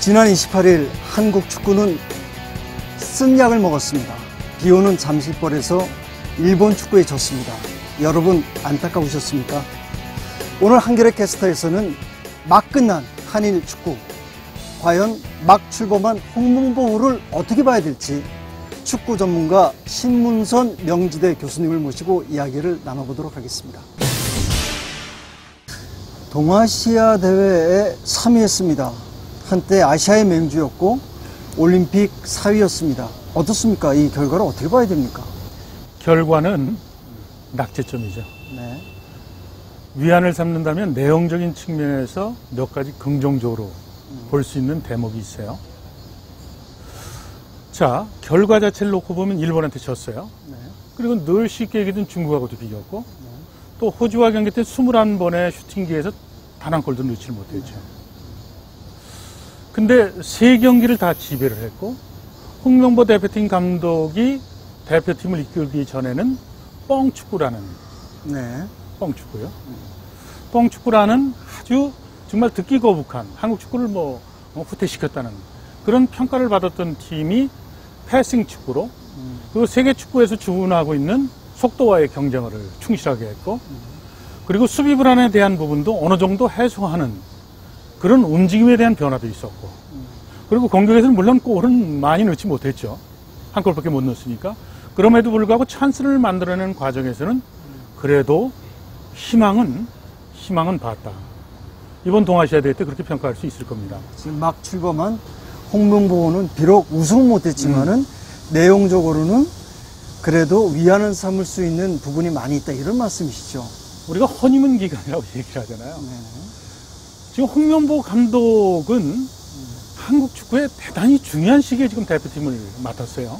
지난 28일 한국 축구는 쓴 약을 먹었습니다. 비오는 잠실벌에서 일본 축구에 졌습니다. 여러분 안타까우셨습니까? 오늘 한겨레 캐스터에서는 막 끝난 한일 축구, 과연 막 출범한 홍명보를 어떻게 봐야 될지 축구 전문가 신문선 명지대 교수님을 모시고 이야기를 나눠보도록 하겠습니다. 동아시아 대회에 3위했습니다. 한때 아시아의 맹주였고 올림픽 4위였습니다. 어떻습니까? 이 결과를 어떻게 봐야 됩니까? 결과는 낙제점이죠. 네. 위안을 삼는다면 내용적인 측면에서 몇 가지 긍정적으로 볼 수 있는 대목이 있어요. 자, 결과 자체를 놓고 보면 일본한테 졌어요. 네. 그리고 늘 쉽게 얘기했던 중국하고도 비겼고, 또 호주와 경기 때 21번의 슈팅기에서 단 한 골도 넣지 못했죠. 근데 세 경기를 다 지배를 했고, 홍명보 대표팀 감독이 대표팀을 이끌기 전에는 뻥축구라는, 네. 뻥축구요. 뻥축구라는 아주 정말 듣기 거북한 한국 축구를 후퇴시켰다는 그런 평가를 받았던 팀이 패싱 축구로, 그리고 세계 축구에서 주문하고 있는 속도와의 경쟁을 충실하게 했고, 그리고 수비 불안에 대한 부분도 어느 정도 해소하는 그런 움직임에 대한 변화도 있었고, 그리고 공격에서는 물론 골은 많이 넣지 못했죠. 한 골밖에 못 넣었으니까. 그럼에도 불구하고 찬스를 만들어내는 과정에서는 그래도 희망은 봤다. 이번 동아시아 대회 때 그렇게 평가할 수 있을 겁니다. 지금 막 출범한 홍명보는 비록 우승은 못했지만은 내용적으로는 그래도 위안을 삼을 수 있는 부분이 많이 있다, 이런 말씀이시죠? 우리가 허니문 기간이라고 얘기를 하잖아요. 네. 지금 홍명보 감독은 한국 축구에 대단히 중요한 시기에 지금 대표팀을 맡았어요.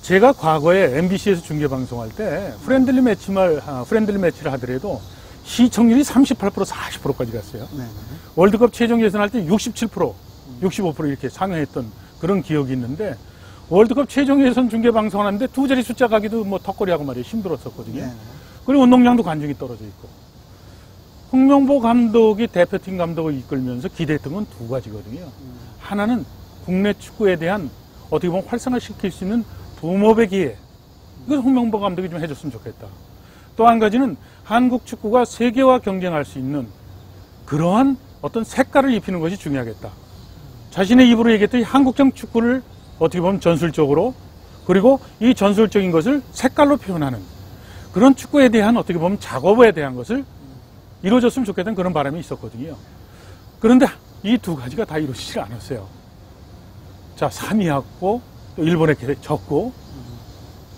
제가 과거에 MBC에서 중계방송할 때 프렌들리 매치를 하더라도 시청률이 38%, 40%까지 갔어요. 네. 월드컵 최종 예선할 때 67%, 65% 이렇게 상회했던 그런 기억이 있는데, 월드컵 최종 예선 중계방송하는데 두 자리 숫자 가기도 턱걸이하고 말이에요. 힘들었었거든요. 네. 그리고 운동량도 관중이 떨어져 있고. 홍명보 감독이 대표팀 감독을 이끌면서 기대했던 건 두 가지거든요. 하나는 국내 축구에 대한 어떻게 보면 활성화시킬 수 있는 붐업의 기회. 이걸 홍명보 감독이 좀 해줬으면 좋겠다. 또 한 가지는 한국 축구가 세계와 경쟁할 수 있는 그러한 어떤 색깔을 입히는 것이 중요하겠다. 자신의 입으로 얘기했던 이 한국적 축구를 어떻게 보면 전술적으로, 그리고 이 전술적인 것을 색깔로 표현하는 그런 축구에 대한 어떻게 보면 작업에 대한 것을 이루어졌으면 좋겠다는 그런 바람이 있었거든요. 그런데 이 두 가지가 다 이루어지지 않았어요. 자, 3위하고 또 일본에 졌고,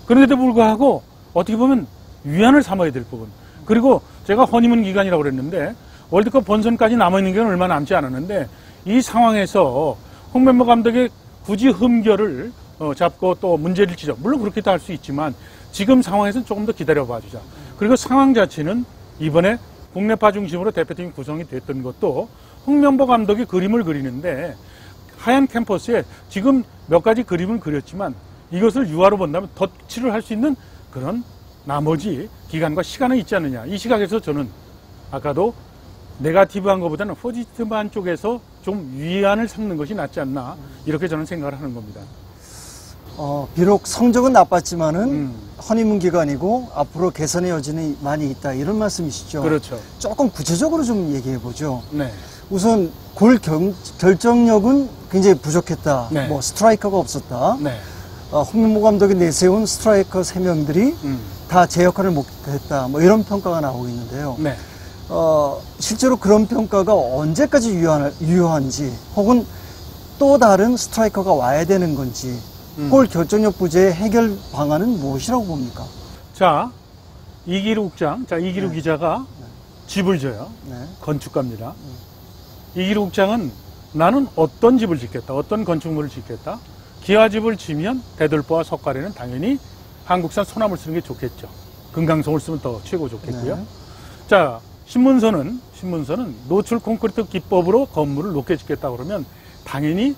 그런데도 불구하고 어떻게 보면 위안을 삼아야 될 부분, 그리고 제가 허니문 기간이라고 그랬는데 월드컵 본선까지 남아있는 게 얼마 남지 않았는데, 이 상황에서 홍명보 감독의 굳이 흠결을 잡고 또 문제를 지적, 물론 그렇게도 할 수 있지만 지금 상황에서는 조금 더 기다려봐 주자. 그리고 상황 자체는 이번에 국내파 중심으로 대표팀이 구성이 됐던 것도 홍명보 감독이 그림을 그리는데, 하얀 캠퍼스에 지금 몇 가지 그림을 그렸지만 이것을 유화로 본다면 덧칠을 할 수 있는 그런 나머지 기간과 시간은 있지 않느냐. 이 시각에서 저는 아까도 네거티브한 것보다는 포지티브한 쪽에서 좀 위안을 삼는 것이 낫지 않나, 이렇게 저는 생각을 하는 겁니다. 비록 성적은 나빴지만은 허니문 기간이고 앞으로 개선의 여지는 많이 있다, 이런 말씀이시죠? 그렇죠. 조금 구체적으로 좀 얘기해 보죠. 네. 우선 골 결정력은 굉장히 부족했다. 네. 스트라이커가 없었다. 네. 홍명보 감독이 내세운 스트라이커 3명들이 다 제 역할을 못했다. 이런 평가가 나오고 있는데요. 네. 실제로 그런 평가가 언제까지 유효한지, 혹은 또 다른 스트라이커가 와야 되는 건지, 골 결정력 부재의 해결 방안은 무엇이라고 봅니까? 자, 이기루 국장, 이기루 네. 기자가 집을 져요. 네. 건축가입니다. 이기루 국장은 나는 어떤 집을 짓겠다, 어떤 건축물을 짓겠다. 기와집을 지면 대들보와 석가래는 당연히 한국산 소나무를 쓰는 게 좋겠죠. 금강송을 쓰면 더 최고 좋겠고요. 네. 자, 신문서는 노출 콘크리트 기법으로 건물을 높게 짓겠다 그러면 당연히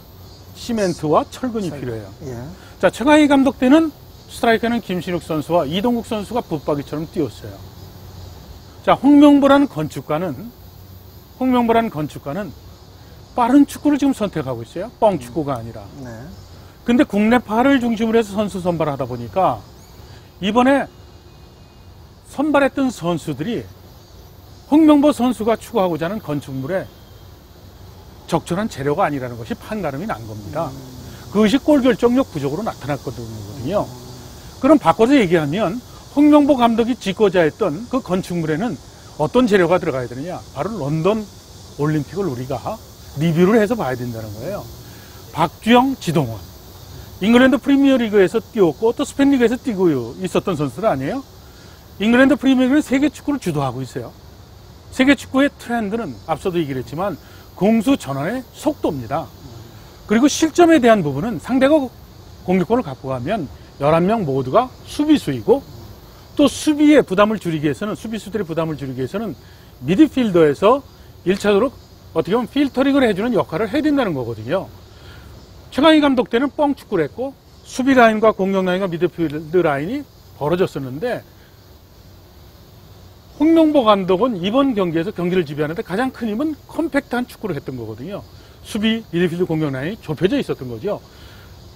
시멘트와 철근이 필요해요. 예. 자, 최강희 감독 때는 스트라이커는 김신욱 선수와 이동국 선수가 붙박이처럼 뛰었어요. 자, 홍명보라는 건축가는 빠른 축구를 지금 선택하고 있어요. 뻥 축구가 아니라. 네. 근데 국내파를 중심으로 해서 선수 선발을 하다 보니까 이번에 선발했던 선수들이 홍명보 선수가 추구하고자 하는 건축물에 적절한 재료가 아니라는 것이 판가름이 난 겁니다. 그것이 골 결정력 부족으로 나타났거든요. 그럼 바꿔서 얘기하면 홍명보 감독이 짓고자 했던 그 건축물에는 어떤 재료가 들어가야 되느냐? 바로 런던 올림픽을 우리가 리뷰를 해서 봐야 된다는 거예요. 박주영, 지동원. 잉글랜드 프리미어리그에서 뛰었고 또 스페인 리그에서 뛰고 있었던 선수들 아니에요? 잉글랜드 프리미어리그는 세계 축구를 주도하고 있어요. 세계 축구의 트렌드는 앞서도 얘기를 했지만 공수 전환의 속도입니다. 그리고 실점에 대한 부분은 상대가 공격권을 갖고 가면 11명 모두가 수비수이고 또 수비의 부담을 줄이기 위해서는 수비수들의 부담을 줄이기 위해서는 미드필더에서 1차적으로 어떻게 보면 필터링을 해주는 역할을 해야 된다는 거거든요. 최강희 감독 때는 뻥 축구를 했고 수비 라인과 공격 라인과 미드필드 라인이 벌어졌었는데 홍명보 감독은 이번 경기에서 경기를 지배하는데 가장 큰 힘은 컴팩트한 축구를 했던 거거든요. 수비, 미드필드, 공격 라인이 좁혀져 있었던 거죠.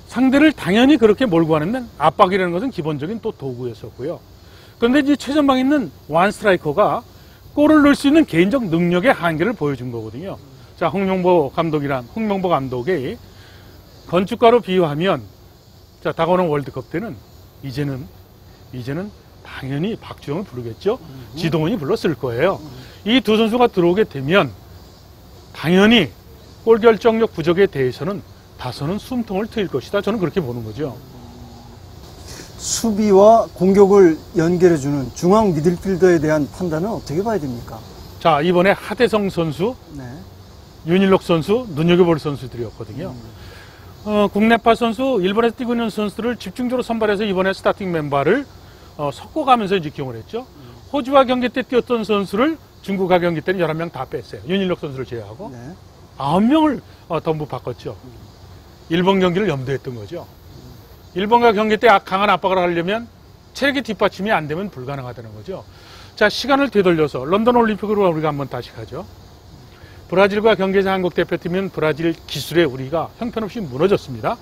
상대를 당연히 그렇게 몰고 가는 압박이라는 것은 기본적인 또 도구였었고요. 그런데 이제 최전방에 있는 완 스트라이커가 골을 넣을 수 있는 개인적 능력의 한계를 보여준 거거든요. 자, 홍명보 감독의 건축가로 비유하면 자, 다가오는 월드컵 때는 이제는 당연히 박주영을 부르겠죠. 지동원이 불렀을 거예요. 이 두 선수가 들어오게 되면 당연히 골 결정력 부족에 대해서는 다소는 숨통을 트일 것이다. 저는 그렇게 보는 거죠. 수비와 공격을 연결해주는 중앙 미들필더에 대한 판단은 어떻게 봐야 됩니까? 자, 이번에 하대성 선수, 네. 윤일록 선수, 눈여겨볼 선수들이었거든요. 국내파 선수, 일본에서 뛰고 있는 선수들을 집중적으로 선발해서 이번에 스타팅 멤버를 섞어가면서 이제 기용을 했죠. 호주와 경기 때 뛰었던 선수를 중국과 경기 때는 11명 다 뺐어요. 윤일록 선수를 제외하고. 네. 9명을 전부 바꿨죠. 일본 경기를 염두했던 거죠. 일본과 경기 때 강한 압박을 하려면 체력의 뒷받침이 안 되면 불가능하다는 거죠. 자, 시간을 되돌려서 런던 올림픽으로 우리가 한번 다시 가죠. 브라질과 경기에서 한국 대표팀은 브라질 기술에 우리가 형편없이 무너졌습니다.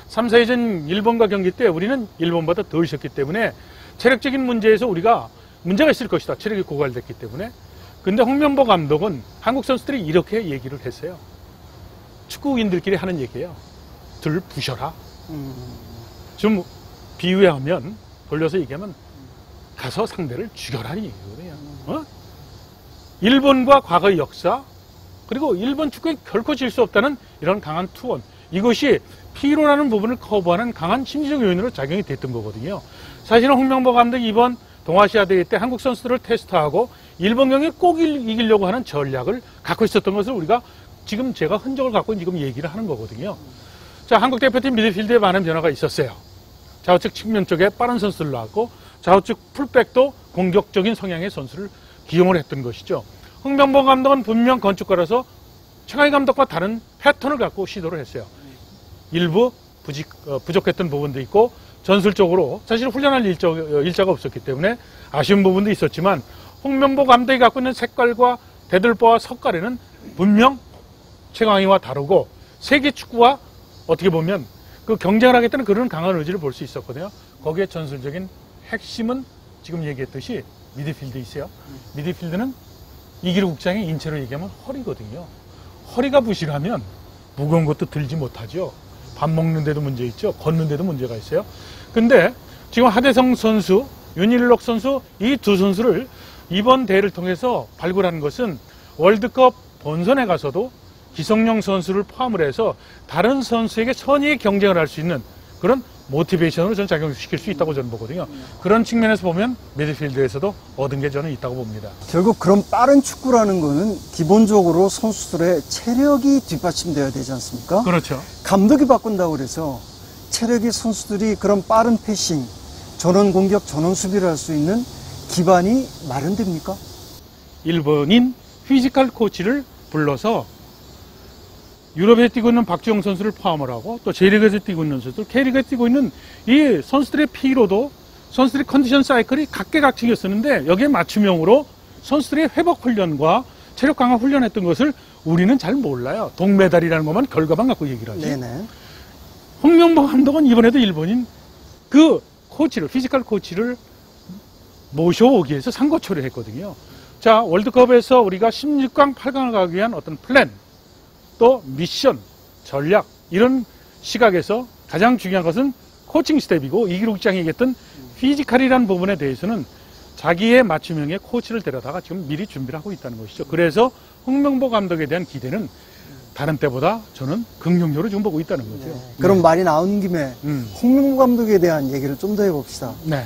3, 4회전 일본과 경기 때 우리는 일본보다 더 있었기 때문에 체력적인 문제에서 우리가 문제가 있을 것이다. 체력이 고갈됐기 때문에. 근데 홍명보 감독은 한국 선수들이 이렇게 얘기를 했어요. 축구인들끼리 하는 얘기예요. 들 부셔라. 좀 비유하면 돌려서 얘기하면 가서 상대를 죽여라는 얘기거든요. 일본과 과거의 역사 그리고 일본 축구에 결코 질 수 없다는 이런 강한 투혼 이것이 피로라는 부분을 커버하는 강한 심리적 요인으로 작용이 됐던 거거든요. 사실은 홍명보 감독이 이번 동아시아 대회 때 한국 선수들을 테스트하고 일본 경기에 꼭 이기려고 하는 전략을 갖고 있었던 것을 우리가 지금 제가 흔적을 갖고 지금 얘기를 하는 거거든요. 자, 한국 대표팀 미드필드에 많은 변화가 있었어요. 좌우측 측면 쪽에 빠른 선수를 나왔고 좌우측 풀백도 공격적인 성향의 선수를 기용을 했던 것이죠. 홍명보 감독은 분명 건축가라서 최강희 감독과 다른 패턴을 갖고 시도를 했어요. 일부 부족했던 부분도 있고 전술적으로 사실 훈련할 일자가 없었기 때문에 아쉬운 부분도 있었지만 홍명보 감독이 갖고 있는 색깔과 대들보와 석깔에는 분명 최강희와 다르고 세계 축구와 어떻게 보면 그 경쟁을 하겠다는 그런 강한 의지를 볼 수 있었거든요. 거기에 전술적인 핵심은 지금 얘기했듯이 미드필드 있어요. 미드필드는 이기루 국장의 인체로 얘기하면 허리거든요. 허리가 부실하면 무거운 것도 들지 못하죠. 밥 먹는데도 문제 있죠. 걷는데도 문제가 있어요. 근데 지금 하대성 선수, 윤일록 선수 이 두 선수를 이번 대회를 통해서 발굴하는 것은 월드컵 본선에 가서도 기성용 선수를 포함을 해서 다른 선수에게 선의의 경쟁을 할 수 있는 그런 모티베이션으로 저는 작용시킬 수 있다고 저는 보거든요. 그런 측면에서 보면 미드필드에서도 얻은 게 저는 있다고 봅니다. 결국 그런 빠른 축구라는 거는 기본적으로 선수들의 체력이 뒷받침되어야 되지 않습니까? 그렇죠. 감독이 바꾼다고 그래서 체력이 선수들이 그런 빠른 패싱, 전원 공격, 전원 수비를 할 수 있는 기반이 마련됩니까? 일본인 피지컬 코치를 불러서 유럽에 뛰고 있는 박주영 선수를 포함을 하고 또 J리그에서 뛰고 있는 선수들, K리그에 뛰고 있는 이 선수들의 피로도 선수들의 컨디션 사이클이 각계각층이었었는데 여기에 맞춤형으로 선수들의 회복 훈련과 체력 강화 훈련했던 것을 우리는 잘 몰라요. 동메달이라는 것만 결과만 갖고 얘기를 하지. 네네. 홍명보 감독은 이번에도 일본인 그 코치를, 피지컬 코치를 모셔오기 위해서 상고 처리를 했거든요. 자, 월드컵에서 우리가 16강, 8강을 가기 위한 어떤 플랜, 또 미션, 전략, 이런 시각에서 가장 중요한 것은 코칭 스텝이고, 이기록 장이 얘기했던 피지컬이라는 부분에 대해서는 자기의 맞춤형의 코치를 데려다가 지금 미리 준비를 하고 있다는 것이죠. 그래서 홍명보 감독에 대한 기대는 다른 때보다 저는 긍정적으로 지금 보고 있다는 거죠. 네. 그럼 말이 나온 김에 홍명보 감독에 대한 얘기를 좀 더 해봅시다. 네.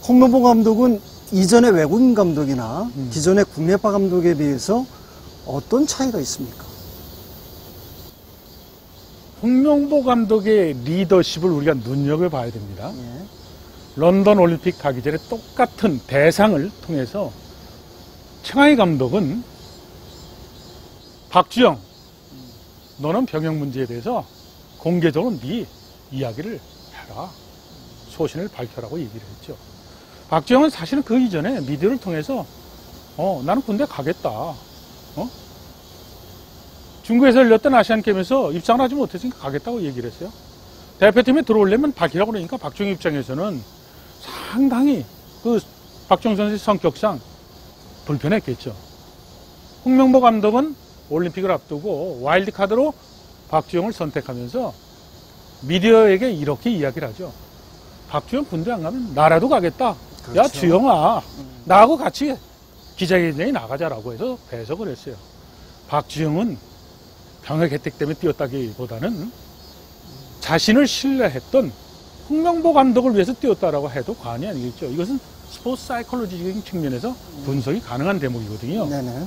홍명보 감독은 이전의 외국인 감독이나 기존의 국내파 감독에 비해서 어떤 차이가 있습니까? 홍명보 감독의 리더십을 우리가 눈여겨봐야 됩니다. 예. 런던 올림픽 가기 전에 똑같은 대상을 통해서 청하이 감독은 박주영, 너는 병역 문제에 대해서 공개적으로 네 이야기를 해라. 소신을 밝혀라고 얘기를 했죠. 박주영은 사실은 그 이전에 미디어를 통해서 나는 군대 가겠다. 중국에서 열렸던 아시안게임에서 입상을 하지 못했으니까 가겠다고 얘기를 했어요. 대표팀에 들어오려면 밝히라고 그러니까 박주영 입장에서는 상당히 그 박주영 선수의 성격상 불편했겠죠. 홍명보 감독은 올림픽을 앞두고 와일드카드로 박주영을 선택하면서 미디어에게 이렇게 이야기를 하죠. 박주영 군대 안 가면 나라도 가겠다. 그렇죠. 야 주영아, 나하고 같이 기자회견에 나가자라고 해서 배석을 했어요. 박주영은 병역 혜택 때문에 뛰었다기보다는 자신을 신뢰했던 홍명보 감독을 위해서 뛰었다라고 해도 과언이 아니겠죠. 이것은 스포츠 사이콜로지적인 측면에서 분석이 가능한 대목이거든요. 네네.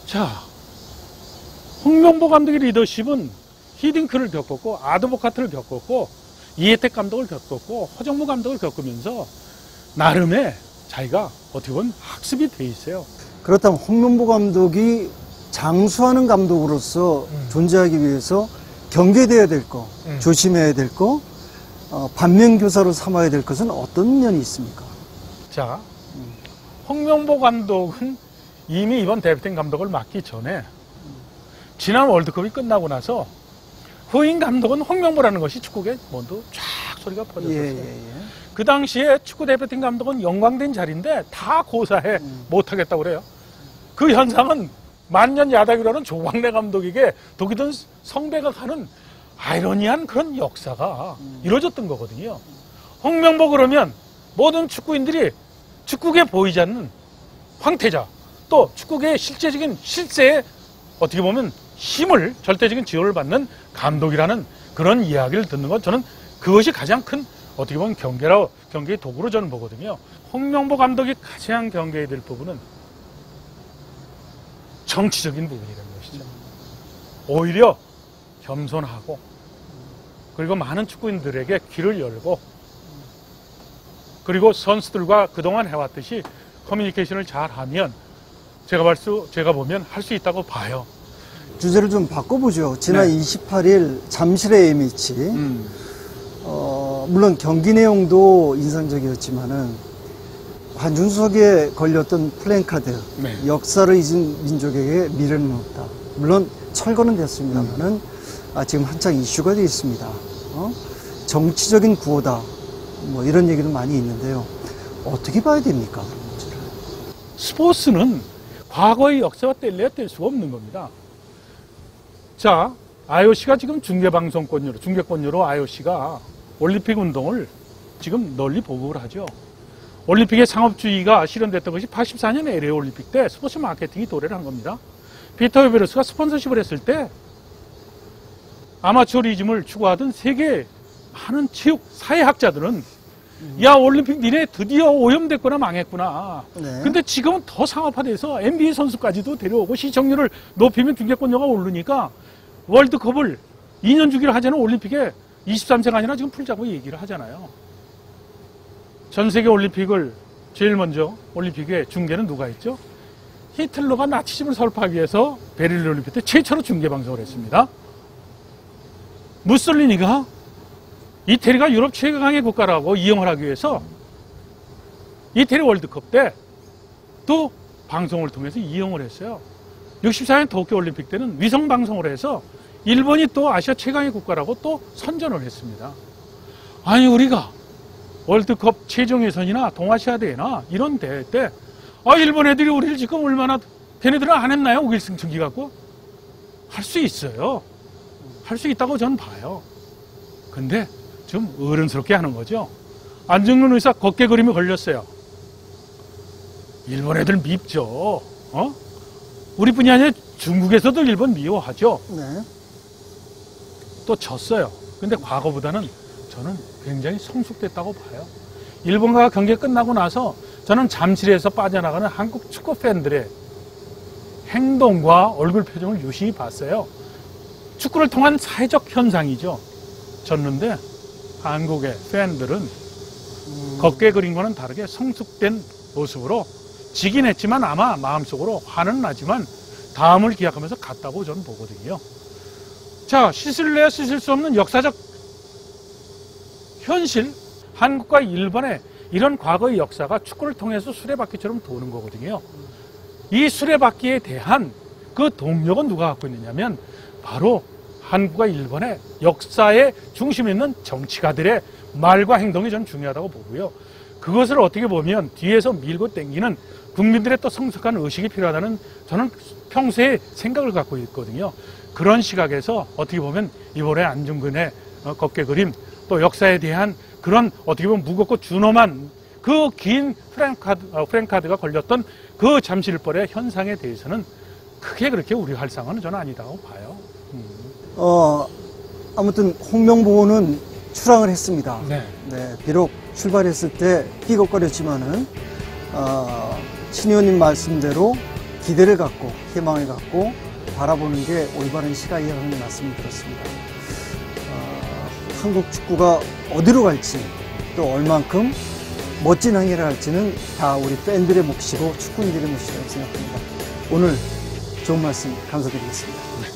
자, 홍명보 감독의 리더십은 히딩크를 겪었고, 아드보카트를 겪었고, 이혜택 감독을 겪었고, 허정무 감독을 겪으면서 나름의 자기가 어떻게 보면 학습이 돼 있어요. 그렇다면 홍명보 감독이 장수하는 감독으로서 존재하기 위해서 경계돼야 될 거, 조심해야 될 거, 반면교사로 삼아야 될 것은 어떤 면이 있습니까? 자, 홍명보 감독은 이미 이번 대표팀 감독을 맡기 전에 지난 월드컵이 끝나고 나서 후임 감독은 홍명보라는 것이 축구계 모두 쫙 소리가 퍼졌었어요. 그 당시에 축구 대표팀 감독은 영광된 자리인데 다 고사해 못하겠다고 그래요. 그 현상은 만년 야당이라는 조광래 감독에게 독이든 성배가 가는 아이러니한 그런 역사가 이루어졌던 거거든요. 홍명보 그러면 모든 축구인들이 축구계에 보이지 않는 황태자, 또 축구계의 실제적인 실세에 어떻게 보면 힘을, 절대적인 지원을 받는 감독이라는 그런 이야기를 듣는 건 저는 그것이 가장 큰 어떻게 보면 경계의 도구로 저는 보거든요. 홍명보 감독이 가장 경계해야 될 부분은 정치적인 부분이라는 것이죠. 오히려 겸손하고 그리고 많은 축구인들에게 귀를 열고 그리고 선수들과 그동안 해왔듯이 커뮤니케이션을 잘하면 제가 보면 할 수 있다고 봐요. 주제를 좀 바꿔보죠. 지난 네. 28일 잠실의 A매치. 물론 경기 내용도 인상적이었지만은 관중석에 걸렸던 플랜카드, 네. 역사를 잊은 민족에게 미래는 없다. 물론 철거는 됐습니다만은 지금 한창 이슈가 되어 있습니다. 정치적인 구호다. 뭐 이런 얘기도 많이 있는데요. 어떻게 봐야 됩니까? 스포츠는 과거의 역사와 뗄래야 뗄 수가 없는 겁니다. 자, IOC가 지금 중계권료로 IOC가 올림픽 운동을 지금 널리 보급을 하죠. 올림픽의 상업주의가 실현됐던 것이 84년 LA 올림픽 때 스포츠 마케팅이 도래를 한 겁니다. 피터 베르스가 스폰서십을 했을 때 아마추어리즘을 추구하던 세계 많은 체육 사회학자들은 야, 올림픽 니네 드디어 오염됐구나 망했구나. 네. 근데 지금은 더 상업화돼서 NBA 선수까지도 데려오고 시청률을 높이면 중계권료가 오르니까 월드컵을 2년 주기로 하자는 올림픽에 23세가 아니라 지금 풀자고 얘기를 하잖아요. 전 세계 올림픽을 제일 먼저 올림픽에 중계는 누가 했죠? 히틀러가 나치즘을 설파하기 위해서 베를린 올림픽 때 최초로 중계 방송을 했습니다. 무솔리니가 이태리가 유럽 최강의 국가라고 이용을 하기 위해서 이태리 월드컵 때 또 방송을 통해서 이용을 했어요. 64년 도쿄올림픽 때는 위성방송을 해서 일본이 또 아시아 최강의 국가라고 또 선전을 했습니다. 아니, 우리가 월드컵 최종 예선이나 동아시아 대회나 이런 대회 때 일본 애들이 우리를 지금 얼마나 걔네들은 안 했나요? 5일승 전기 갖고? 할 수 있어요. 할 수 있다고 저는 봐요. 근데 좀 어른스럽게 하는 거죠. 안중근 의사 걷게 그림이 걸렸어요. 일본 애들 밉죠. 우리뿐이 아니라 중국에서도 일본 미워하죠. 네. 또 졌어요. 근데 과거보다는 저는 굉장히 성숙됐다고 봐요. 일본과 경기 끝나고 나서 저는 잠실에서 빠져나가는 한국 축구 팬들의 행동과 얼굴 표정을 유심히 봤어요. 축구를 통한 사회적 현상이죠. 졌는데 한국의 팬들은 걷게 그림과는 다르게 성숙된 모습으로 지긴 했지만 아마 마음속으로 화는 나지만 다음을 기약하면서 갔다고 저는 보거든요. 자, 씻을래야 씻을 수 없는 역사적 현실, 한국과 일본의 이런 과거의 역사가 축구를 통해서 수레바퀴처럼 도는 거거든요. 이 수레바퀴에 대한 그 동력은 누가 갖고 있느냐면 바로 한국과 일본의 역사의 중심에 있는 정치가들의 말과 행동이 전 중요하다고 보고요. 그것을 어떻게 보면 뒤에서 밀고 당기는 국민들의 또 성숙한 의식이 필요하다는 저는 평소에 생각을 갖고 있거든요. 그런 시각에서 어떻게 보면 이번에 안중근의 걷게 그림, 또 역사에 대한 그런 어떻게 보면 무겁고 준엄한 그 긴 프랭카드가 걸렸던 그 잠실벌의 현상에 대해서는 크게 그렇게 우려할 상황은 저는 아니다고 봐요. 아무튼 홍명보는 출항을 했습니다. 네. 네, 비록 출발했을 때 희곡거렸지만은 신 의원님 말씀대로 기대를 갖고 희망을 갖고 바라보는 게 올바른 시각이라는 말씀을 들었습니다. 한국 축구가 어디로 갈지 또 얼만큼 멋진 항해를 할지는 다 우리 팬들의 몫이고 축구인들의 몫이라고 생각합니다. 오늘 좋은 말씀 감사드리겠습니다.